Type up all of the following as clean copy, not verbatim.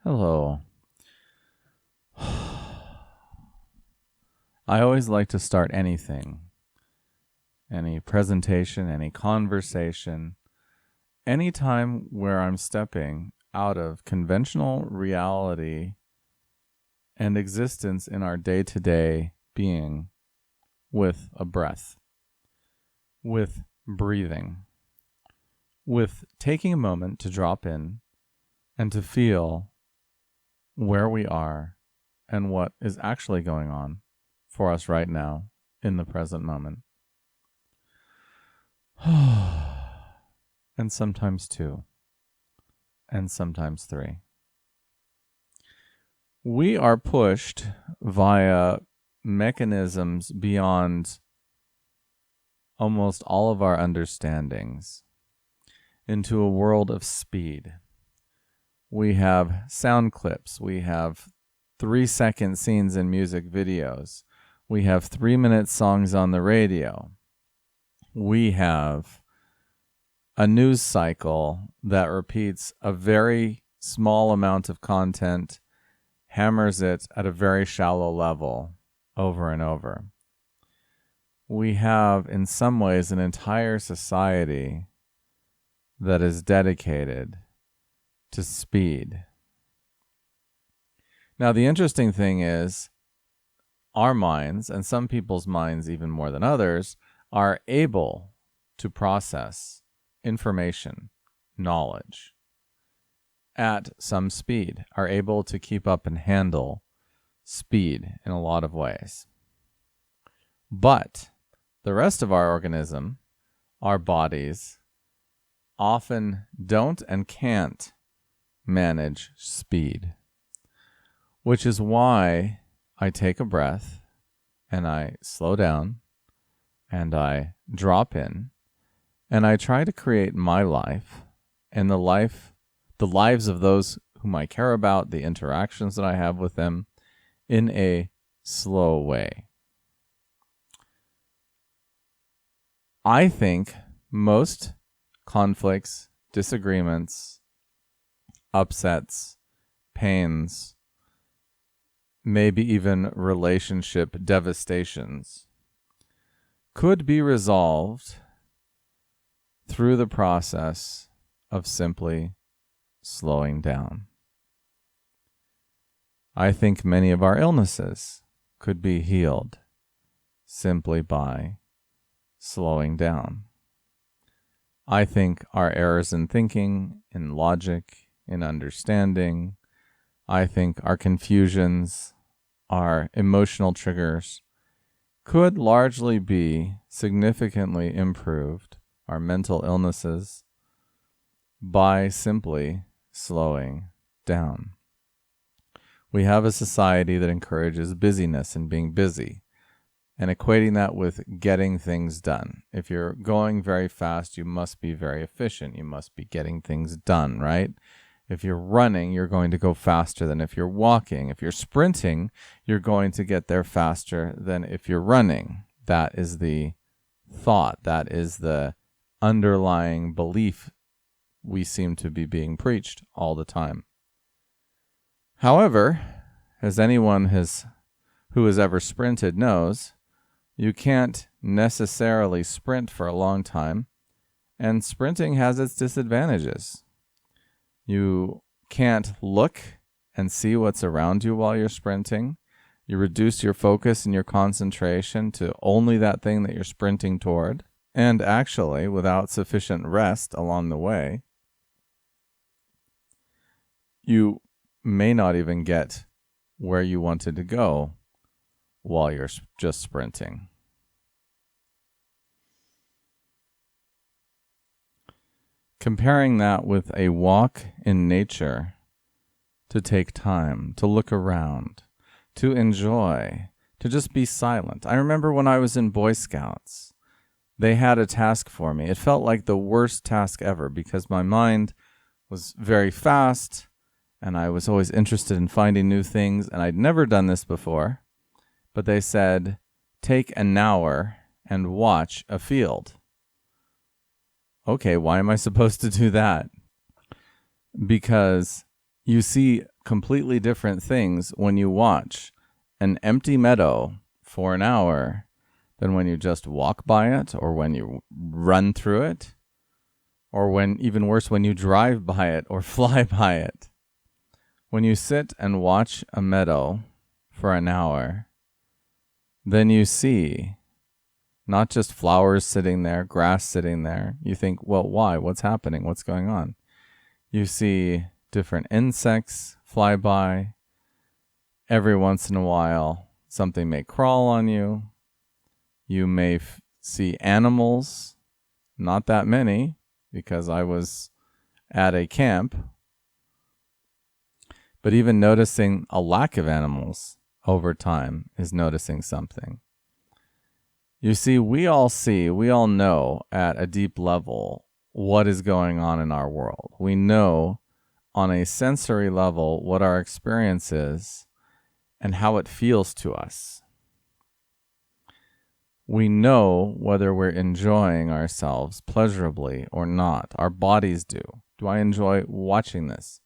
Hello. I always like to start anything, any presentation, any conversation, any time where I'm stepping out of conventional reality and existence in our day to day being with a breath, with breathing, with taking a moment to drop in and to feel where we are and what is actually going on for us right now in the present moment. And sometimes two, and sometimes three. We are pushed via mechanisms beyond almost all of our understandings into a world of speed. We have sound clips. We have 3-second scenes in music videos. We have 3-minute songs on the radio. We have a news cycle that repeats a very small amount of content, hammers it at a very shallow level over and over. We have, in some ways, an entire society that is dedicated to speed. Now, the interesting thing is our minds, and some people's minds even more than others, are able to process information, knowledge at some speed, are able to keep up and handle speed in a lot of ways. But the rest of our organism, our bodies, often don't and can't manage speed, which is why I take a breath and I slow down and I drop in and I try to create my life and the lives of those whom I care about, the interactions that I have with them in a slow way. I think most conflicts, disagreements, upsets, pains, maybe even relationship devastations could be resolved through the process of simply slowing down. I think many of our illnesses could be healed simply by slowing down. I think our errors in thinking, in logic, in understanding, I think our confusions, our emotional triggers could largely be significantly improved, our mental illnesses, by simply slowing down. We have a society that encourages busyness and being busy and equating that with getting things done. If you're going very fast, you must be very efficient. You must be getting things done, right? If you're running, you're going to go faster than if you're walking. If you're sprinting, you're going to get there faster than if you're running. That is the thought. That is the underlying belief we seem to be being preached all the time. However, as anyone who has ever sprinted knows, you can't necessarily sprint for a long time, and sprinting has its disadvantages. You can't look and see what's around you while you're sprinting. You reduce your focus and your concentration to only that thing that you're sprinting toward. And actually, without sufficient rest along the way, you may not even get where you wanted to go while you're just sprinting. Comparing that with a walk in nature, to take time, to look around, to enjoy, to just be silent. I remember when I was in Boy Scouts, they had a task for me. It felt like the worst task ever because my mind was very fast and I was always interested in finding new things, and I'd never done this before. But they said, take an hour and watch a field. Okay, why am I supposed to do that? Because you see completely different things when you watch an empty meadow for an hour than when you just walk by it, or when you run through it, or when, even worse, when you drive by it or fly by it. When you sit and watch a meadow for an hour, then you see not just flowers sitting there, grass sitting there. You think, well, why? What's happening? What's going on? You see different insects fly by. Every once in a while, something may crawl on you. You may see animals, not that many, because I was at a camp. But even noticing a lack of animals over time is noticing something. You see, we all know at a deep level what is going on in our world. We know on a sensory level what our experience is and how it feels to us. We know whether we're enjoying ourselves pleasurably or not. Our bodies do. Do I enjoy watching this?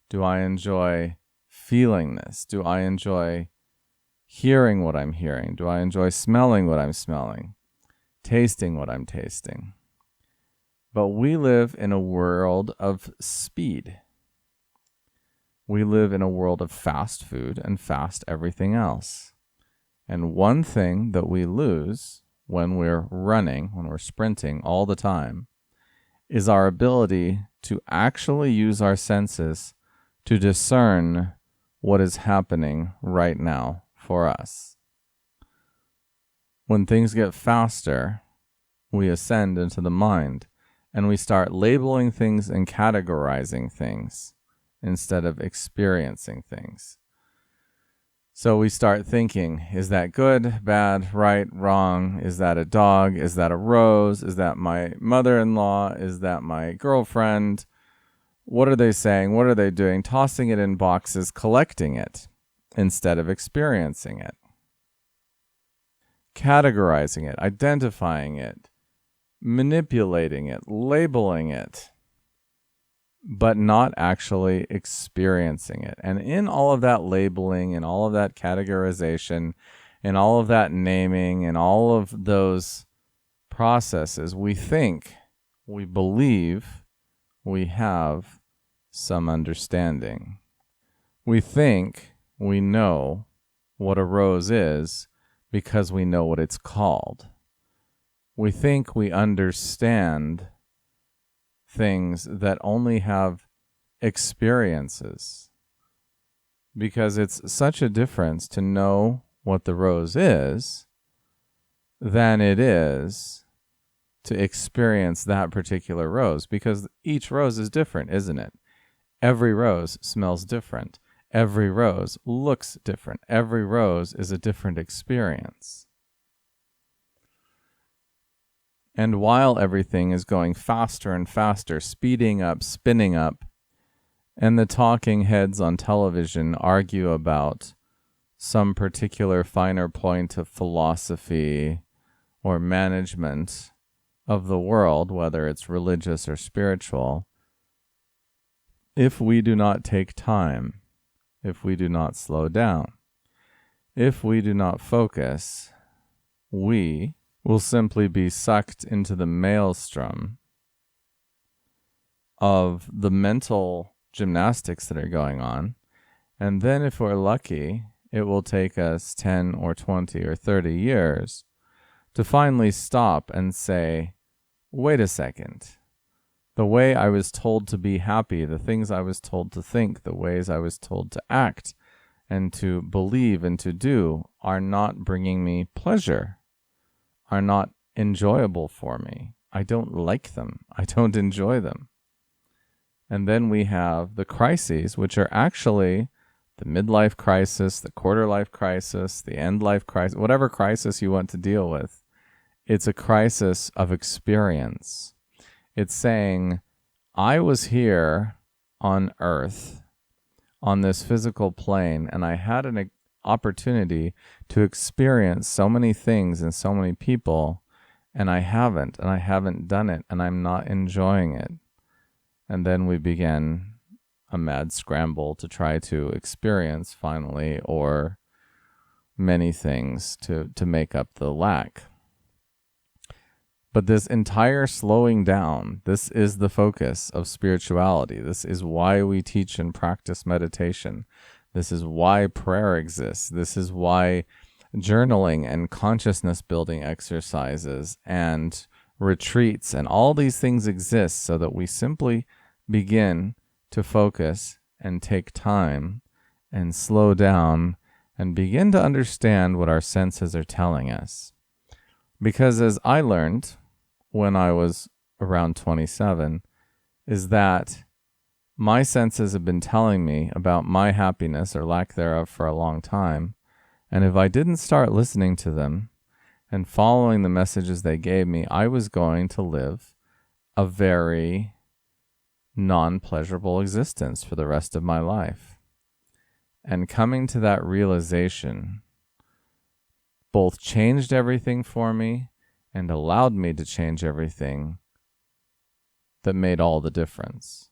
Do I enjoy feeling this? Do I enjoy hearing what I'm hearing? Do I enjoy smelling what I'm smelling? Tasting what I'm tasting? But we live in a world of speed. We live in a world of fast food and fast everything else. And one thing that we lose when we're running, when we're sprinting all the time, is our ability to actually use our senses to discern what is happening right now for us. When things get faster, we ascend into the mind and we start labeling things and categorizing things instead of experiencing things. So we start thinking, is that good, bad, right, wrong? Is that a dog? Is that a rose? Is that my mother-in-law? Is that my girlfriend? What are they saying? What are they doing? Tossing it in boxes, collecting it instead of experiencing it. Categorizing it, identifying it, manipulating it, labeling it, but not actually experiencing it. And in all of that labeling and all of that categorization and all of that naming and all of those processes, we think, we believe we have some understanding. We think we know what a rose is because we know what it's called. We think we understand things that only have experiences, because it's such a difference to know what the rose is than it is to experience that particular rose, because each rose is different, isn't it? Every rose smells different. Every rose looks different. Every rose is a different experience. And while everything is going faster and faster, speeding up, spinning up, and the talking heads on television argue about some particular finer point of philosophy or management of the world, whether it's religious or spiritual, if we do not take time, if we do not slow down, if we do not focus, we will simply be sucked into the maelstrom of the mental gymnastics that are going on. And then if we're lucky, it will take us 10 or 20 or 30 years to finally stop and say, wait a second. The way I was told to be happy, the things I was told to think, the ways I was told to act and to believe and to do are not bringing me pleasure, are not enjoyable for me. I don't like them. I don't enjoy them. And then we have the crises, which are actually the midlife crisis, the quarter life crisis, the end life crisis, whatever crisis you want to deal with. It's a crisis of experience. It's saying, I was here on earth, on this physical plane, and I had an opportunity to experience so many things and so many people, and I haven't done it, and I'm not enjoying it. And then we begin a mad scramble to try to experience finally, or many things to make up the lack. But this entire slowing down, this is the focus of spirituality. This is why we teach and practice meditation. This is why prayer exists. This is why journaling and consciousness building exercises and retreats and all these things exist, so that we simply begin to focus and take time and slow down and begin to understand what our senses are telling us. Because as I learned when I was around 27, is that my senses have been telling me about my happiness or lack thereof for a long time. And if I didn't start listening to them and following the messages they gave me, I was going to live a very non-pleasurable existence for the rest of my life. And coming to that realization both changed everything for me and allowed me to change everything that made all the difference.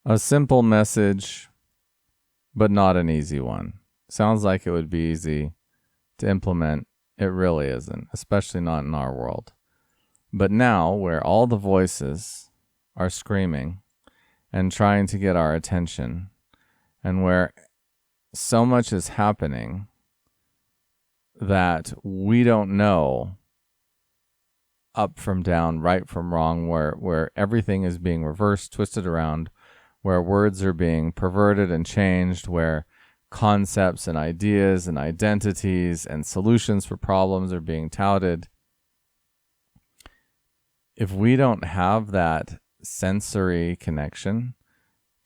A simple message, but not an easy one. Sounds like it would be easy to implement. It really isn't, especially not in our world. But now, where all the voices are screaming and trying to get our attention, and where so much is happening that we don't know up from down, right from wrong, where everything is being reversed, twisted around, where words are being perverted and changed, where concepts and ideas and identities and solutions for problems are being touted. If we don't have that sensory connection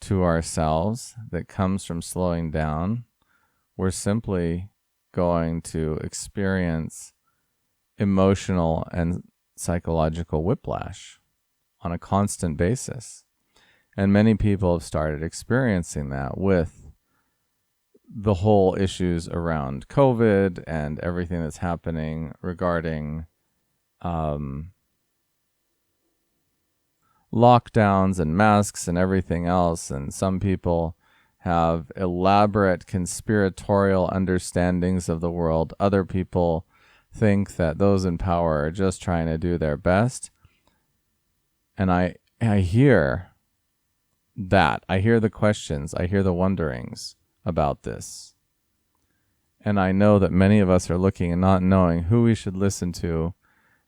to ourselves that comes from slowing down, we're simply going to experience emotional and psychological whiplash on a constant basis. And many people have started experiencing that with the whole issues around COVID and everything that's happening regarding lockdowns and masks and everything else. And some people have elaborate conspiratorial understandings of the world. Other people think that those in power are just trying to do their best. And I hear that. I hear the questions. I hear the wonderings about this. And I know that many of us are looking and not knowing who we should listen to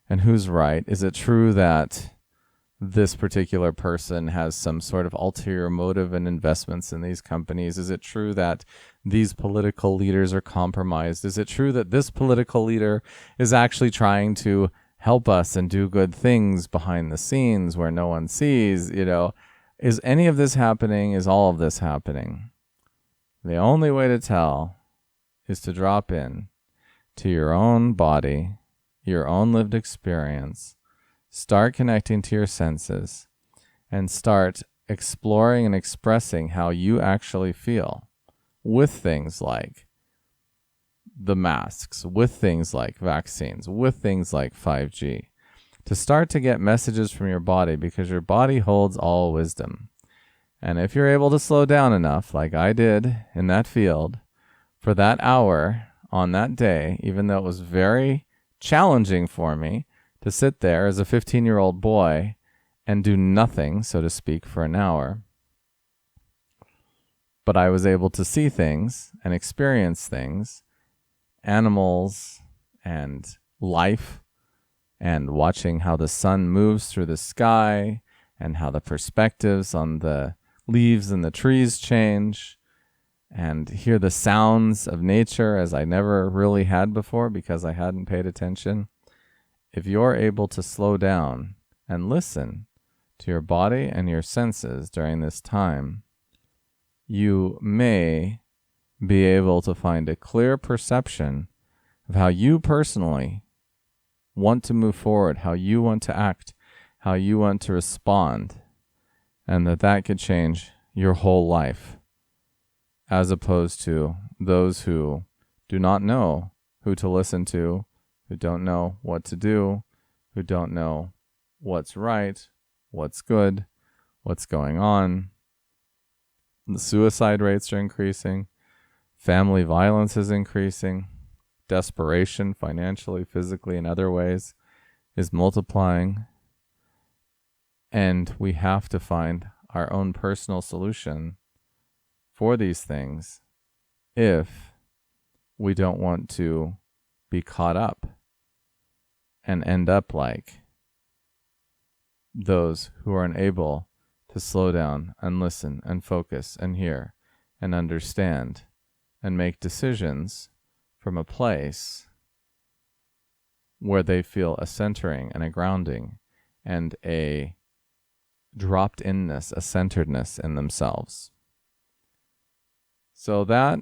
and who's right. Is it true that this particular person has some sort of ulterior motive and investments in these companies? Is it true that these political leaders are compromised? Is it true that this political leader is actually trying to help us and do good things behind the scenes where no one sees? Is any of this happening? Is all of this happening? The only way to tell is to drop in to your own body, your own lived experience. Start connecting to your senses and start exploring and expressing how you actually feel with things like the masks, with things like vaccines, with things like 5G, to start to get messages from your body, because your body holds all wisdom. And if you're able to slow down enough, like I did in that field, for that hour on that day, even though it was very challenging for me to sit there as a 15-year-old boy and do nothing, so to speak, for an hour. But I was able to see things and experience things, animals and life, and watching how the sun moves through the sky and how the perspectives on the leaves and the trees change, and hear the sounds of nature as I never really had before because I hadn't paid attention. If you're able to slow down and listen to your body and your senses during this time, you may be able to find a clear perception of how you personally want to move forward, how you want to act, how you want to respond, and that could change your whole life, as opposed to those who do not know who to listen to, who don't know what to do, who don't know what's right, what's good, what's going on, The suicide rates are increasing. Family violence is increasing. Desperation, financially, physically, in other ways, is multiplying. And we have to find our own personal solution for these things if we don't want to be caught up and end up like those who are unable to slow down and listen and focus and hear and understand and make decisions from a place where they feel a centering and a grounding and a dropped inness, a centeredness in themselves. So that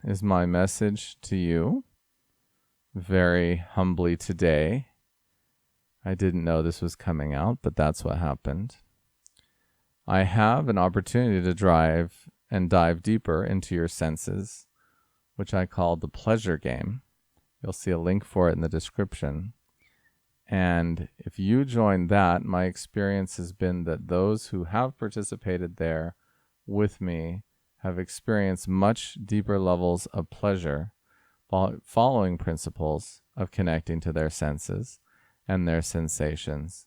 is my message to you very humbly today. I didn't know this was coming out, but that's what happened. I have an opportunity to drive and dive deeper into your senses, which I call the pleasure game. You'll see a link for it in the description. And if you join that, my experience has been that those who have participated there with me have experienced much deeper levels of pleasure following principles of connecting to their senses and their sensations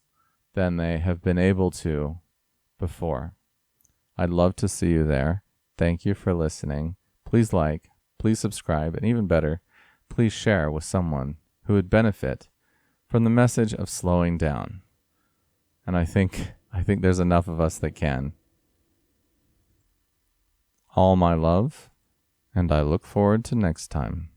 than they have been able to before. I'd love to see you there. Thank you for listening. Please like, please subscribe, and even better, please share with someone who would benefit from the message of slowing down. And I think there's enough of us that can. All my love, and I look forward to next time.